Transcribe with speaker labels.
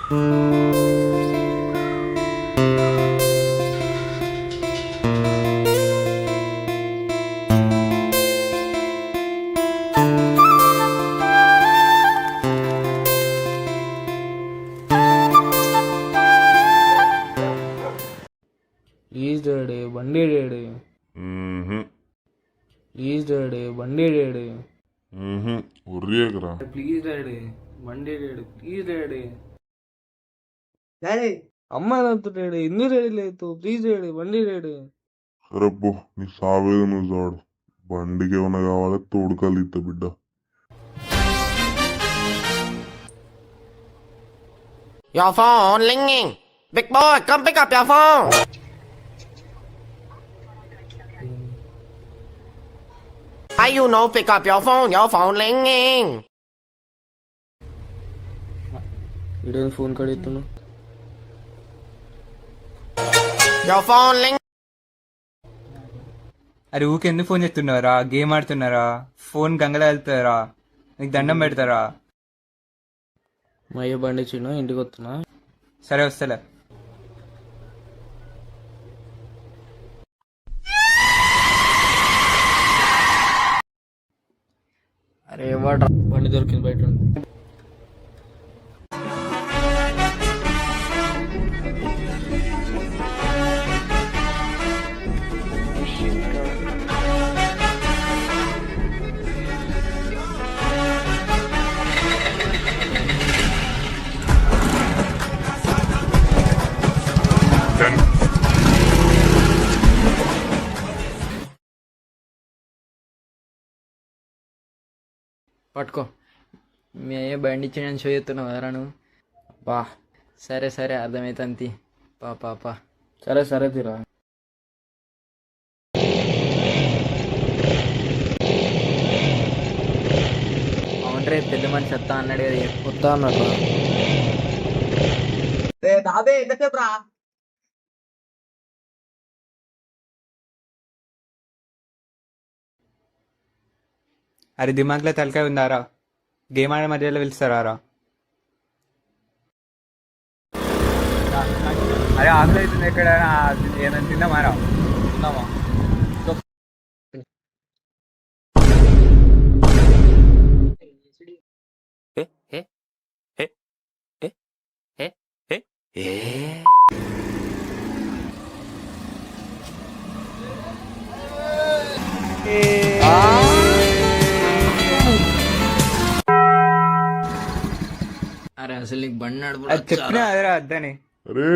Speaker 1: Please daddy బండి daddy, please daddy బండి daddy,
Speaker 2: ఉర్రియకరా
Speaker 1: please daddy బండి డాడీ, ప్లీజ్ డాడీ.
Speaker 3: డాడీ
Speaker 1: అమ్మ నవ్వుతు డాడీ, ఎందుకు డాడీ లేదు, ప్లీజ్ డాడీ బండి డాడీ.
Speaker 2: సరే పో, నీ సావేదో నువ్వు చాడు. బండికి ఏమన్నా కావాలి తోడుకాలు ఇస్తా బిడ్డ.
Speaker 4: Your phone ringing. Big boy, come pick up your phone. Why you no pick up your phone? Your phone ringing.
Speaker 1: Video phone కడుగుతున్నా.
Speaker 4: Your phone ringing.
Speaker 5: అరే ఊకెందుకు ఫోన్ చేస్తున్నారా? గేమ్ ఆడుతున్నారా? ఫోన్ గంగలో వెళ్తారా? నీకు దండం పెడతారా?
Speaker 1: మా అయ్య బండి చిన్న ఇంటికి వస్తున్నా.
Speaker 5: సరే వస్తలే.
Speaker 1: అరే వాడు బండి దొరికింది బయట. పట్టుకో. మీ అయ్యే బండి ఇచ్చి షో చేస్తున్నావు కదరా నువ్వు. బా సరే సరే అర్థమైతుంది. పా పా పా సరే సరే తీరా. అవునరే పెద్ద మనిషి వస్తా అన్నాడు కదా, వస్తా అన్నాడు.
Speaker 3: బాబే ఎంతసేపు రా?
Speaker 5: అరే దిమాగ్లో తలకాయ ఉందారా? గేమ్ ఆడే మధ్యలో పిలుస్తారా? అరే ఆకలి అవుతుంది, ఎక్కడైనా ఏమైనా తిన్నామారా? తిన్నామా?
Speaker 1: అరే అసలు నీకు బండి నడుపు
Speaker 5: అది చెప్పినా అదేరా అద్దని.
Speaker 2: అరే